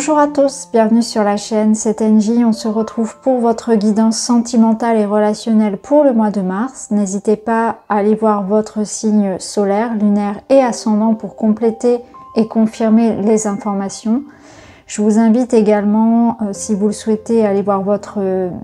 Bonjour à tous, bienvenue sur la chaîne, c'est Engie. On se retrouve pour votre guidance sentimentale et relationnelle pour le mois de mars. N'hésitez pas à aller voir votre signe solaire, lunaire et ascendant pour compléter et confirmer les informations. Je vous invite également, si vous le souhaitez, à aller voir votre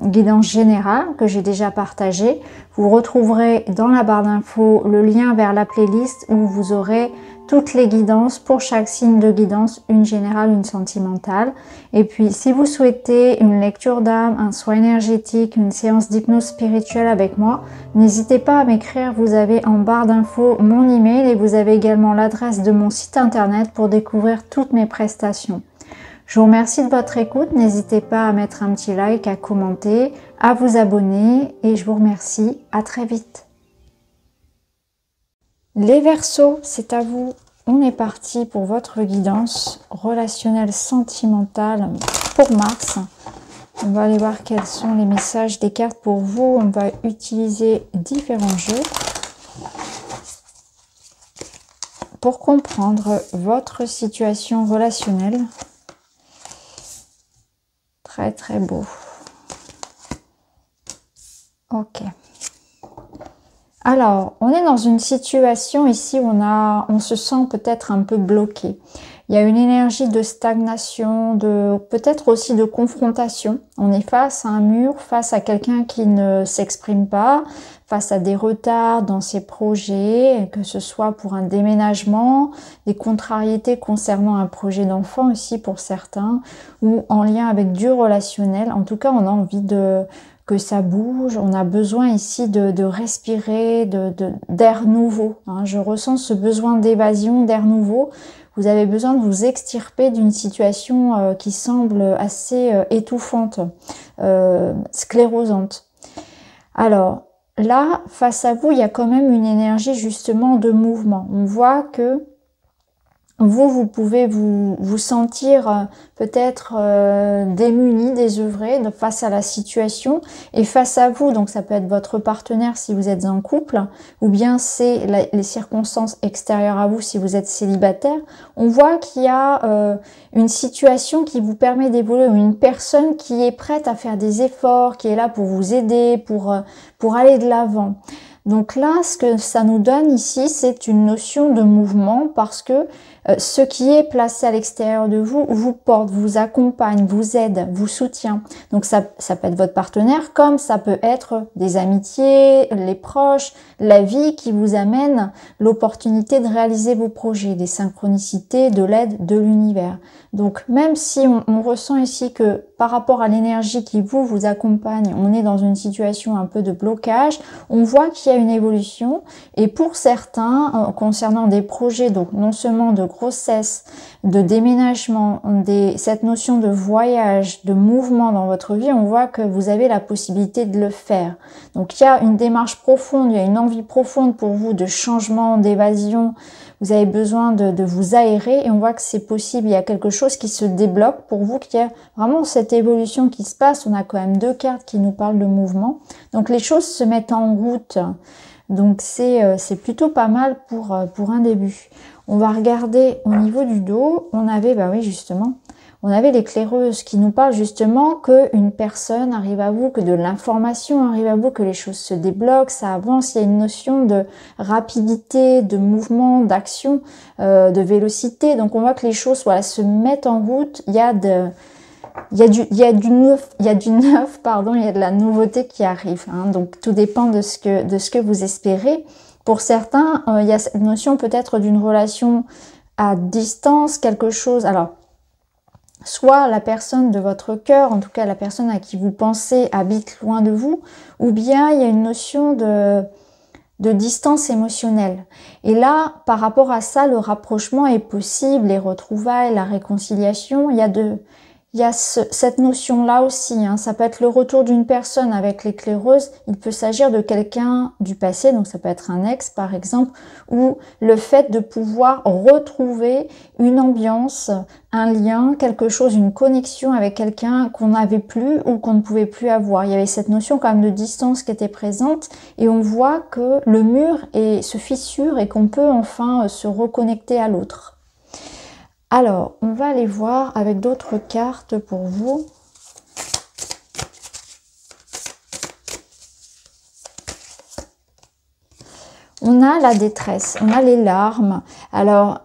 guidance générale que j'ai déjà partagée. Vous retrouverez dans la barre d'infos le lien vers la playlist où vous aurez toutes les guidances pour chaque signe de guidance, une générale, une sentimentale. Et puis, si vous souhaitez une lecture d'âme, un soin énergétique, une séance d'hypnose spirituelle avec moi, n'hésitez pas à m'écrire. Vous avez en barre d'infos mon email et vous avez également l'adresse de mon site internet pour découvrir toutes mes prestations. Je vous remercie de votre écoute. N'hésitez pas à mettre un petit like, à commenter, à vous abonner et je vous remercie. À très vite. Les Verseaux, c'est à vous. On est parti pour votre guidance relationnelle sentimentale pour mars. On va aller voir quels sont les messages des cartes pour vous. On va utiliser différents jeux pour comprendre votre situation relationnelle. Très très beau. Ok. Alors, on est dans une situation ici où on se sent peut-être un peu bloqué. Il y a une énergie de stagnation, peut-être aussi de confrontation. On est face à un mur, face à quelqu'un qui ne s'exprime pas, face à des retards dans ses projets, que ce soit pour un déménagement, des contrariétés concernant un projet d'enfant aussi pour certains, ou en lien avec du relationnel. En tout cas, on a envie que ça bouge, on a besoin ici de respirer, d'air nouveau. Je ressens ce besoin d'évasion, d'air nouveau. Vous avez besoin de vous extirper d'une situation qui semble assez étouffante, sclérosante. Alors là, face à vous, il y a quand même une énergie justement de mouvement. On voit que vous pouvez vous sentir peut-être démuni, désœuvré face à la situation et face à vous, donc ça peut être votre partenaire si vous êtes en couple ou bien c'est les circonstances extérieures à vous si vous êtes célibataire. On voit qu'il y a une situation qui vous permet d'évoluer ou une personne qui est prête à faire des efforts, qui est là pour vous aider, pour aller de l'avant. Donc là, ce que ça nous donne ici, c'est une notion de mouvement parce que ce qui est placé à l'extérieur de vous, vous porte, vous accompagne, vous aide, vous soutient. Donc ça peut être votre partenaire comme ça peut être des amitiés, les proches, la vie qui vous amène l'opportunité de réaliser vos projets, des synchronicités, de l'aide de l'univers. Donc même si on ressent ici que par rapport à l'énergie qui vous accompagne, on est dans une situation un peu de blocage, on voit qu'il y a une évolution et pour certains, concernant des projets, donc non seulement de grossesse, de déménagement, cette notion de voyage, de mouvement dans votre vie, on voit que vous avez la possibilité de le faire. Donc il y a une démarche profonde, il y a une envie profonde pour vous de changement, d'évasion. Vous avez besoin de vous aérer et on voit que c'est possible. Il y a quelque chose qui se débloque pour vous, qu'il y a vraiment cette évolution qui se passe. On a quand même deux cartes qui nous parlent de mouvement. Donc les choses se mettent en route. Donc c'est plutôt pas mal pour un début. On va regarder au niveau du dos. On avait, bah oui justement, on avait l'éclaireuse qui nous parle justement qu'une personne arrive à vous, que de l'information arrive à vous, que les choses se débloquent, ça avance. Il y a une notion de rapidité, de mouvement, d'action, de vélocité. Donc on voit que les choses se mettent en route. Il y a du neuf, il y a de la nouveauté qui arrive. Donc tout dépend de ce que vous espérez. Pour certains, il y a cette notion peut-être d'une relation à distance, quelque chose. Alors, soit la personne de votre cœur, en tout cas la personne à qui vous pensez habite loin de vous, ou bien il y a une notion de distance émotionnelle. Et là, par rapport à ça, le rapprochement est possible, les retrouvailles, la réconciliation, il y a cette notion-là aussi. Ça peut être le retour d'une personne avec l'éclaireuse. Il peut s'agir de quelqu'un du passé, donc ça peut être un ex par exemple, ou le fait de pouvoir retrouver une ambiance, un lien, quelque chose, une connexion avec quelqu'un qu'on n'avait plus ou qu'on ne pouvait plus avoir. Il y avait cette notion quand même de distance qui était présente et on voit que le mur se fissure et qu'on peut enfin se reconnecter à l'autre. Alors, on va aller voir avec d'autres cartes pour vous. On a la détresse, on a les larmes. Alors,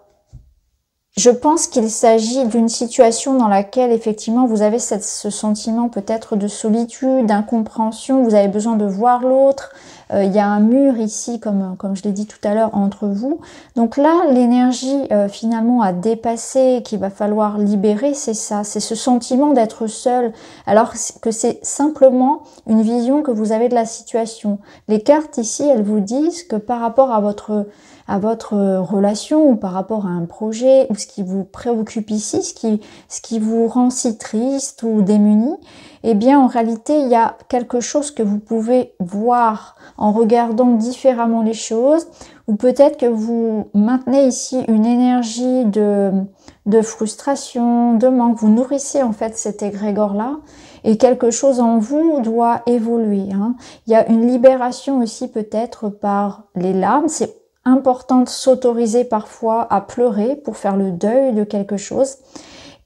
je pense qu'il s'agit d'une situation dans laquelle effectivement vous avez ce sentiment peut-être de solitude, d'incompréhension, vous avez besoin de voir l'autre. Il y a un mur ici, comme je l'ai dit tout à l'heure, entre vous. Donc là, l'énergie finalement à dépasser, qu'il va falloir libérer, c'est ça, c'est ce sentiment d'être seul, alors que c'est simplement une vision que vous avez de la situation. Les cartes ici, elles vous disent que par rapport à votre relation ou par rapport à un projet ou ce qui vous préoccupe ici, ce qui vous rend si triste ou démuni, eh bien en réalité il y a quelque chose que vous pouvez voir en regardant différemment les choses, ou peut-être que vous maintenez ici une énergie de frustration, de manque, vous nourrissez en fait cet égrégore-là, et quelque chose en vous doit évoluer. Il y a une libération aussi peut-être par les larmes, c'est important de s'autoriser parfois à pleurer pour faire le deuil de quelque chose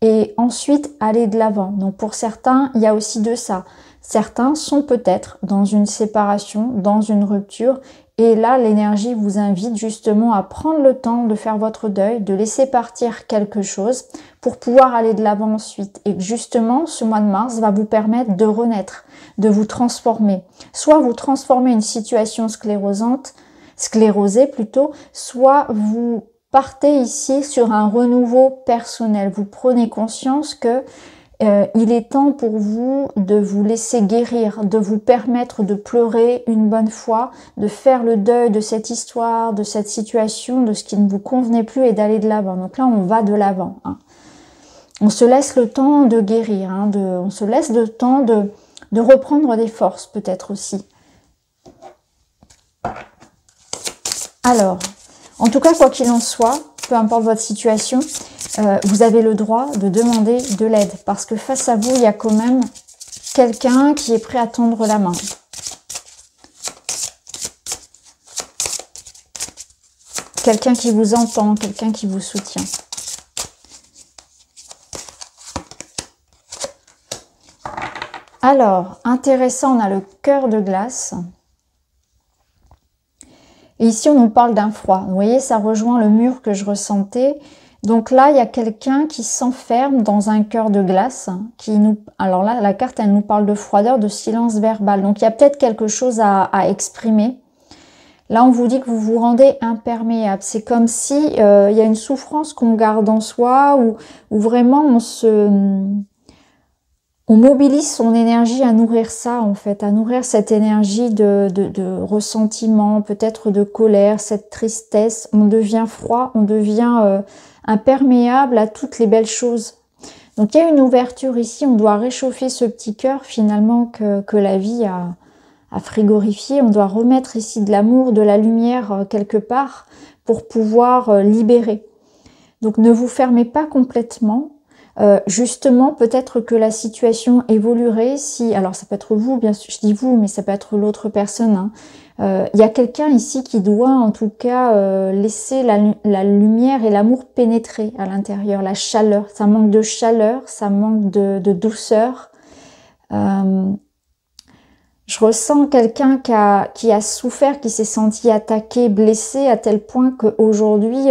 et ensuite aller de l'avant. Donc pour certains, il y a aussi de ça. Certains sont peut-être dans une séparation, dans une rupture, et là l'énergie vous invite justement à prendre le temps de faire votre deuil, de laisser partir quelque chose pour pouvoir aller de l'avant ensuite. Et justement, ce mois de mars va vous permettre de renaître, de vous transformer. Soit vous transformez une situation sclérosée plutôt, soit vous partez ici sur un renouveau personnel. Vous prenez conscience que il est temps pour vous de vous laisser guérir, de vous permettre de pleurer une bonne fois, de faire le deuil de cette histoire, de cette situation, de ce qui ne vous convenait plus et d'aller de l'avant. Donc là, on va de l'avant. On se laisse le temps de guérir, on se laisse le temps de reprendre des forces peut-être aussi. Alors, en tout cas, quoi qu'il en soit, peu importe votre situation, vous avez le droit de demander de l'aide. Parce que face à vous, il y a quand même quelqu'un qui est prêt à tendre la main. Quelqu'un qui vous entend, quelqu'un qui vous soutient. Alors, intéressant, on a le cœur de glace. Et ici, on nous parle d'un froid. Vous voyez, ça rejoint le mur que je ressentais. Donc là, il y a quelqu'un qui s'enferme dans un cœur de glace. Alors là, la carte, elle nous parle de froideur, de silence verbal. Donc, il y a peut-être quelque chose à exprimer. Là, on vous dit que vous vous rendez imperméable. C'est comme si il y a une souffrance qu'on garde en soi, ou vraiment on mobilise son énergie à nourrir ça, en fait, à nourrir cette énergie de ressentiment, peut-être de colère, cette tristesse. On devient froid, on devient imperméable à toutes les belles choses. Donc il y a une ouverture ici, on doit réchauffer ce petit cœur finalement que la vie a frigorifié. On doit remettre ici de l'amour, de la lumière quelque part pour pouvoir libérer. Donc ne vous fermez pas complètement. Justement, peut-être que la situation évoluerait si, alors ça peut être vous, bien sûr, je dis vous, mais ça peut être l'autre personne. Il y a quelqu'un ici qui doit en tout cas laisser la lumière et l'amour pénétrer à l'intérieur, la chaleur. Ça manque de chaleur, ça manque de douceur. Je ressens quelqu'un qui a souffert, qui s'est senti attaqué, blessé à tel point qu'aujourd'hui,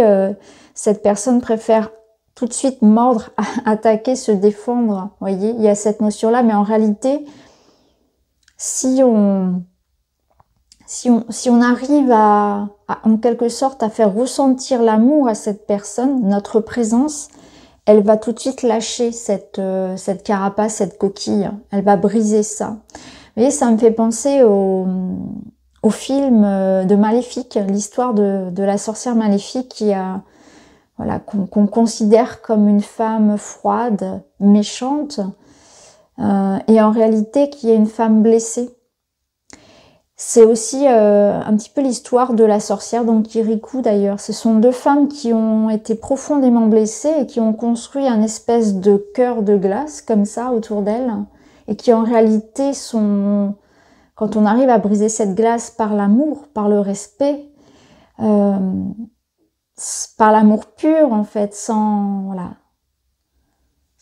cette personne préfère tout de suite mordre, attaquer, se défendre. Vous voyez, il y a cette notion-là, mais en réalité, si on arrive en quelque sorte à faire ressentir l'amour à cette personne, notre présence, elle va tout de suite lâcher cette carapace, cette coquille. Elle va briser ça. Vous voyez, ça me fait penser au film de Maléfique, l'histoire de la sorcière maléfique qui a... Voilà, qu'on considère comme une femme froide, méchante, et en réalité qui est une femme blessée. C'est aussi un petit peu l'histoire de la sorcière, donc Kirikou d'ailleurs. Ce sont deux femmes qui ont été profondément blessées et qui ont construit un espèce de cœur de glace comme ça autour d'elles, et qui en réalité sont, quand on arrive à briser cette glace par l'amour, par le respect, par l'amour pur en fait, sans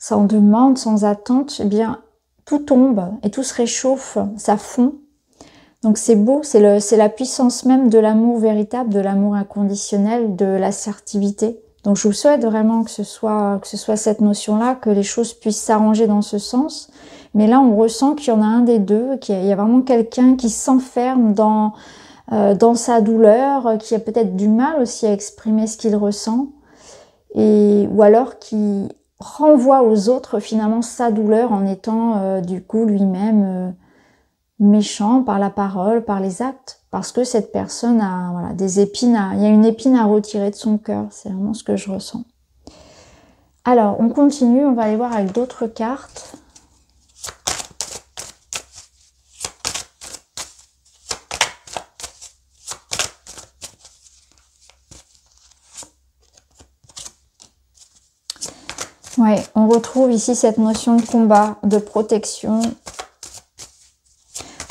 sans demande, sans attente, eh bien, tout tombe et tout se réchauffe, ça fond. Donc c'est beau, c'est la puissance même de l'amour véritable, de l'amour inconditionnel, de l'assertivité. Donc je vous souhaite vraiment que ce soit cette notion-là, que les choses puissent s'arranger dans ce sens. Mais là, on ressent qu'il y en a un des deux, qu'il y a vraiment quelqu'un qui s'enferme dans sa douleur, qui a peut-être du mal aussi à exprimer ce qu'il ressent, ou alors qui renvoie aux autres finalement sa douleur en étant du coup lui-même méchant par la parole, par les actes, parce que cette personne a voilà, des épines, il y a une épine à retirer de son cœur, c'est vraiment ce que je ressens. Alors, on continue, on va aller voir avec d'autres cartes. Ouais, on retrouve ici cette notion de combat, de protection,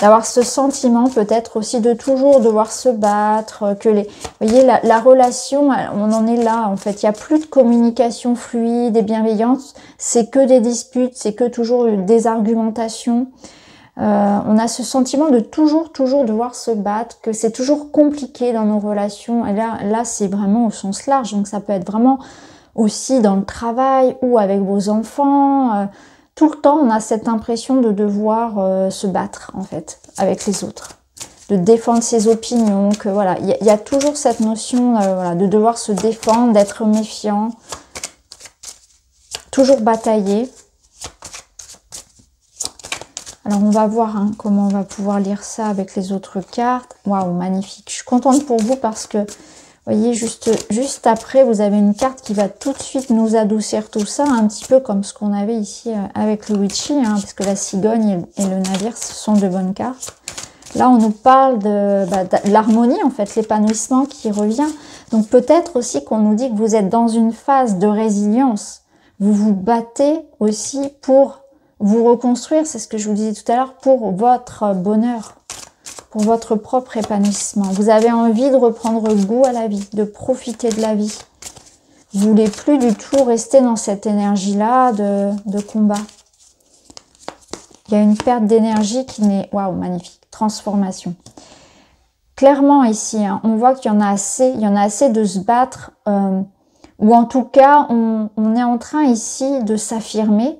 d'avoir ce sentiment peut-être aussi de toujours devoir se battre, que vous voyez, la relation, on en est là en fait, il n'y a plus de communication fluide et bienveillante, c'est que des disputes, c'est que toujours des argumentations. On a ce sentiment de toujours devoir se battre, que c'est toujours compliqué dans nos relations, et là c'est vraiment au sens large, donc ça peut être vraiment aussi dans le travail ou avec vos enfants. Tout le temps, on a cette impression de devoir se battre, en fait, avec les autres. De défendre ses opinions, que voilà, il y a toujours cette notion voilà, de devoir se défendre, d'être méfiant. Toujours batailler. Alors, on va voir comment on va pouvoir lire ça avec les autres cartes. Waouh, magnifique. Je suis contente pour vous parce que vous voyez, juste après, vous avez une carte qui va tout de suite nous adoucir tout ça, un petit peu comme ce qu'on avait ici avec le Witchy, parce que la cigogne et le navire, ce sont de bonnes cartes. Là, on nous parle de l'harmonie, en fait, l'épanouissement qui revient. Donc peut-être aussi qu'on nous dit que vous êtes dans une phase de résilience. Vous vous battez aussi pour vous reconstruire, c'est ce que je vous disais tout à l'heure, pour votre bonheur, pour votre propre épanouissement. Vous avez envie de reprendre goût à la vie, de profiter de la vie. Vous voulez plus du tout rester dans cette énergie-là de combat. Il y a une perte d'énergie qui n'est... Waouh, magnifique. Transformation. Clairement ici, on voit qu'il y en a assez. Il y en a assez de se battre. Ou en tout cas, on est en train ici de s'affirmer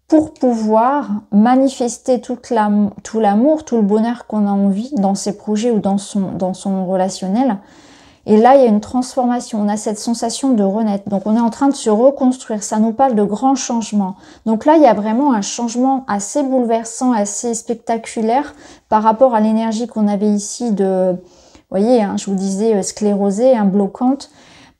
pour pouvoir manifester tout l'amour, tout le bonheur qu'on a envie dans ses projets ou dans son relationnel. Et là, il y a une transformation, on a cette sensation de renaître. Donc, on est en train de se reconstruire, ça nous parle de grands changements. Donc là, il y a vraiment un changement assez bouleversant, assez spectaculaire par rapport à l'énergie qu'on avait ici de, vous voyez, je vous disais sclérosée, bloquante,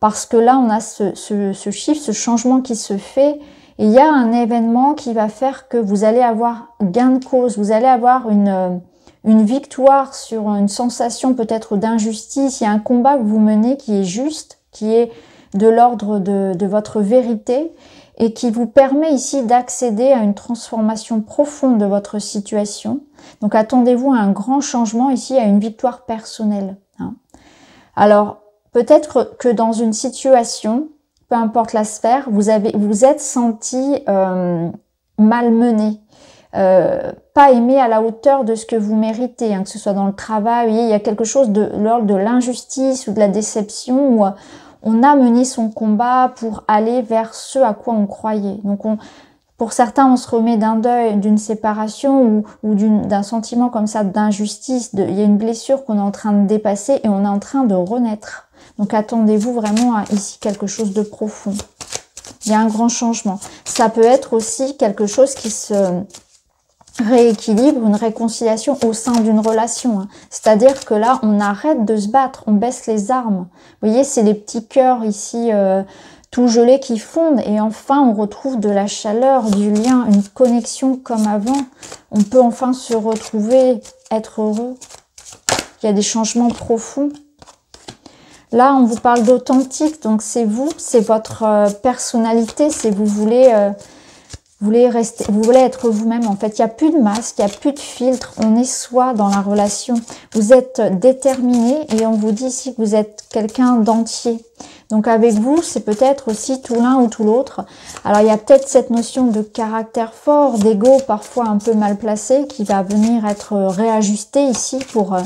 parce que là, on a ce chiffre, ce changement qui se fait. Et il y a un événement qui va faire que vous allez avoir gain de cause, vous allez avoir une victoire sur une sensation peut-être d'injustice. Il y a un combat que vous menez qui est juste, qui est de l'ordre de votre vérité et qui vous permet ici d'accéder à une transformation profonde de votre situation. Donc attendez-vous à un grand changement ici, à une victoire personnelle. Alors peut-être que dans une situation, peu importe la sphère, vous êtes senti malmené, pas aimé à la hauteur de ce que vous méritez, que ce soit dans le travail, il y a quelque chose de l'ordre de l'injustice ou de la déception où on a mené son combat pour aller vers ce à quoi on croyait. Donc pour certains, on se remet d'un deuil, d'une séparation ou d'un sentiment comme ça d'injustice, il y a une blessure qu'on est en train de dépasser et on est en train de renaître. Donc attendez-vous vraiment à ici quelque chose de profond. Il y a un grand changement. Ça peut être aussi quelque chose qui se rééquilibre, une réconciliation au sein d'une relation. C'est-à-dire que là, on arrête de se battre, on baisse les armes. Vous voyez, c'est les petits cœurs ici tout gelés qui fondent. Et enfin, on retrouve de la chaleur, du lien, une connexion comme avant. On peut enfin se retrouver, être heureux. Il y a des changements profonds. Là, on vous parle d'authentique, donc c'est vous, c'est votre personnalité, c'est vous voulez être vous-même. En fait, il n'y a plus de masque, il n'y a plus de filtre, on est soi dans la relation. Vous êtes déterminé et on vous dit ici que vous êtes quelqu'un d'entier. Donc avec vous, c'est peut-être aussi tout l'un ou tout l'autre. Alors il y a peut-être cette notion de caractère fort, d'ego parfois un peu mal placé qui va venir être réajusté ici pour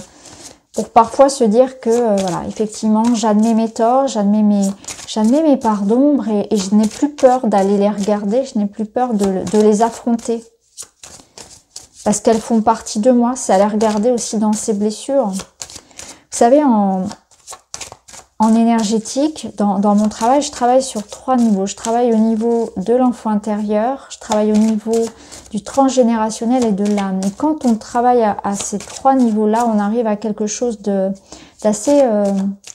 parfois se dire que voilà, effectivement, j'admets mes torts, j'admets mes parts d'ombre et je n'ai plus peur d'aller les regarder, je n'ai plus peur de les affronter. Parce qu'elles font partie de moi, c'est à les regarder aussi dans ces blessures. Vous savez, en énergétique, dans mon travail, je travaille sur 3 niveaux. Je travaille au niveau de l'enfant intérieur, je travaille au niveau du transgénérationnel et de l'âme. Et quand on travaille à ces 3 niveaux-là, on arrive à quelque chose d'assez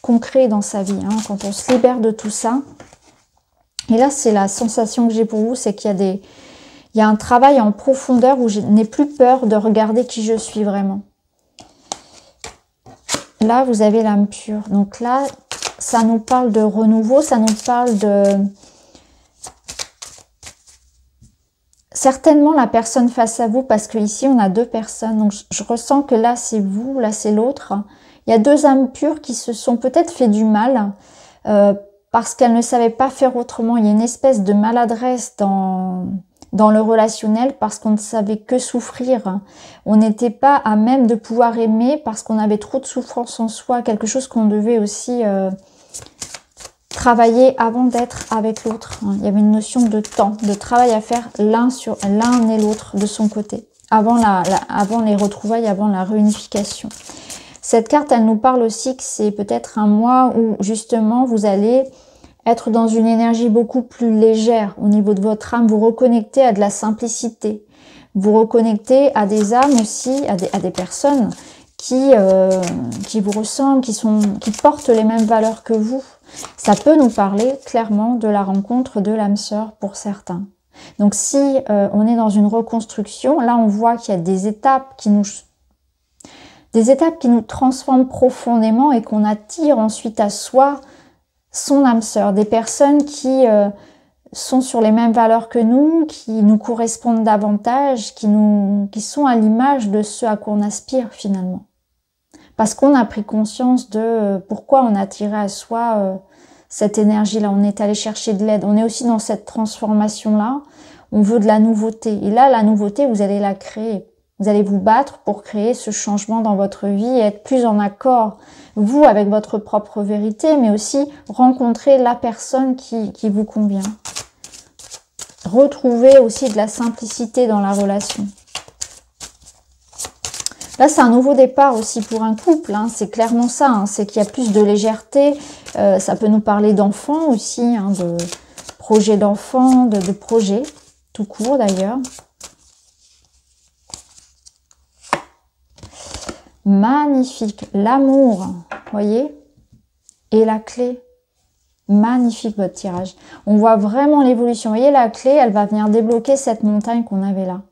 concret dans sa vie. Hein, quand on se libère de tout ça. Et là, c'est la sensation que j'ai pour vous, c'est qu'il y a un travail en profondeur où je n'ai plus peur de regarder qui je suis vraiment. Là, vous avez l'âme pure. Donc là, ça nous parle de renouveau, ça nous parle de... Certainement la personne face à vous, parce que ici on a 2 personnes. Donc je ressens que là c'est vous, là c'est l'autre. Il y a 2 âmes pures qui se sont peut-être fait du mal parce qu'elles ne savaient pas faire autrement. Il y a une espèce de maladresse dans le relationnel parce qu'on ne savait que souffrir. On n'était pas à même de pouvoir aimer parce qu'on avait trop de souffrance en soi, quelque chose qu'on devait aussi travailler avant d'être avec l'autre. Il y avait une notion de temps, de travail à faire l'un et l'autre de son côté, avant les retrouvailles, avant la réunification. Cette carte, elle nous parle aussi que c'est peut-être un mois où justement vous allez être dans une énergie beaucoup plus légère au niveau de votre âme, vous reconnecter à de la simplicité, vous reconnecter à des âmes aussi, à des personnes qui vous ressemblent, qui portent les mêmes valeurs que vous. Ça peut nous parler clairement de la rencontre de l'âme sœur pour certains. Donc si on est dans une reconstruction, là on voit qu'il y a des étapes qui nous transforment profondément et qu'on attire ensuite à soi son âme sœur, des personnes qui sont sur les mêmes valeurs que nous, qui nous correspondent davantage, qui sont à l'image de ce à quoi on aspire finalement. Parce qu'on a pris conscience de pourquoi on a attiré à soi cette énergie-là. On est allé chercher de l'aide. On est aussi dans cette transformation-là. On veut de la nouveauté. Et là, la nouveauté, vous allez la créer. Vous allez vous battre pour créer ce changement dans votre vie et être plus en accord, vous, avec votre propre vérité, mais aussi rencontrer la personne qui vous convient. Retrouver aussi de la simplicité dans la relation. Là, c'est un nouveau départ aussi pour un couple, hein. C'est clairement ça, hein. C'est qu'il y a plus de légèreté. Ça peut nous parler d'enfants aussi, hein, de projets d'enfants, de projets, tout court d'ailleurs. Magnifique, l'amour, voyez, et la clé. Magnifique votre tirage. On voit vraiment l'évolution. Vous voyez, la clé, elle va venir débloquer cette montagne qu'on avait là.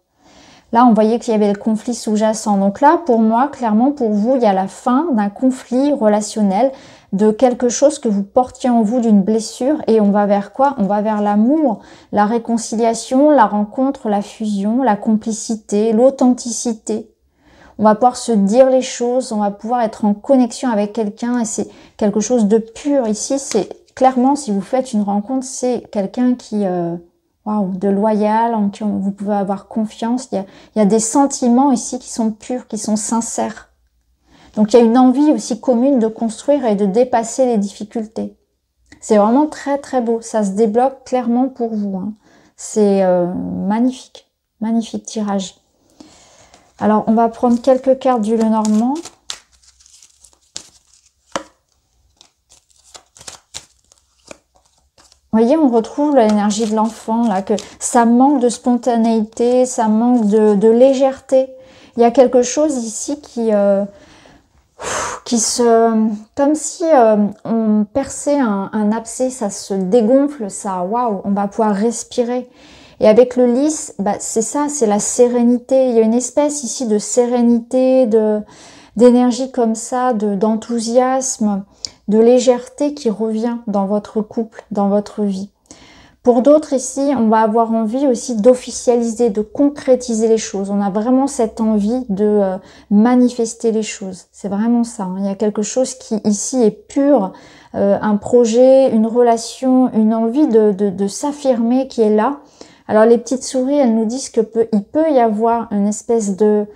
Là, on voyait qu'il y avait le conflit sous-jacent. Donc là, pour moi, clairement, pour vous, il y a la fin d'un conflit relationnel, de quelque chose que vous portiez en vous, d'une blessure. Et on va vers quoi? On va vers l'amour, la réconciliation, la rencontre, la fusion, la complicité, l'authenticité. On va pouvoir se dire les choses, on va pouvoir être en connexion avec quelqu'un et c'est quelque chose de pur. Ici, c'est clairement, si vous faites une rencontre, c'est quelqu'un qui... Waouh, de loyal, en qui vous pouvez avoir confiance. Il y a des sentiments ici qui sont purs, qui sont sincères. Donc il y a une envie aussi commune de construire et de dépasser les difficultés. C'est vraiment très très beau. Ça se débloque clairement pour vous, hein. C'est magnifique, magnifique tirage. Alors on va prendre quelques cartes du Lenormand. Vous voyez, on retrouve l'énergie de l'enfant, là, que ça manque de spontanéité, ça manque de légèreté. Il y a quelque chose ici comme si on perçait un abcès, ça se dégonfle, ça, waouh, on va pouvoir respirer. Et avec le lys, bah, c'est ça, c'est la sérénité. Il y a une espèce ici de sérénité, d'énergie comme ça, d'enthousiasme, de légèreté qui revient dans votre couple, dans votre vie. Pour d'autres ici, on va avoir envie aussi d'officialiser, de concrétiser les choses. On a vraiment cette envie de manifester les choses. C'est vraiment ça, hein. Il y a quelque chose qui ici est pur, un projet, une relation, une envie de s'affirmer qui est là. Alors les petites souris, elles nous disent que il peut y avoir une espèce de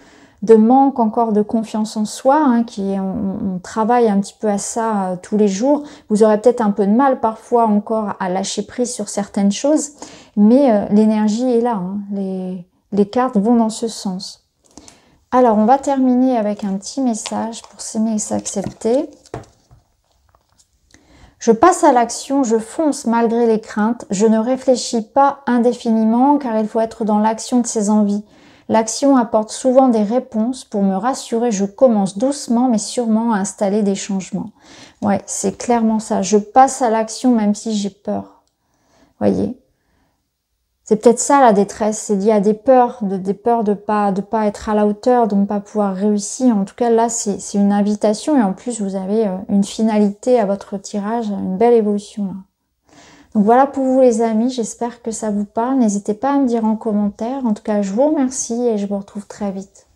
manque encore de confiance en soi, hein, on travaille un petit peu à ça tous les jours. Vous aurez peut-être un peu de mal parfois encore à lâcher prise sur certaines choses, mais l'énergie est là, hein. Les cartes vont dans ce sens. Alors on va terminer avec un petit message pour s'aimer et s'accepter. Je passe à l'action, je fonce malgré les craintes, je ne réfléchis pas indéfiniment car il faut être dans l'action de ses envies. L'action apporte souvent des réponses. Pour me rassurer, je commence doucement mais sûrement à installer des changements. Ouais, c'est clairement ça. Je passe à l'action même si j'ai peur. Voyez. C'est peut-être ça la détresse. C'est lié à des peurs de pas être à la hauteur, de ne pas pouvoir réussir. En tout cas, là, c'est une invitation et en plus, vous avez une finalité à votre tirage, une belle évolution là. Donc voilà pour vous les amis, j'espère que ça vous parle. N'hésitez pas à me dire en commentaire. En tout cas, je vous remercie et je vous retrouve très vite.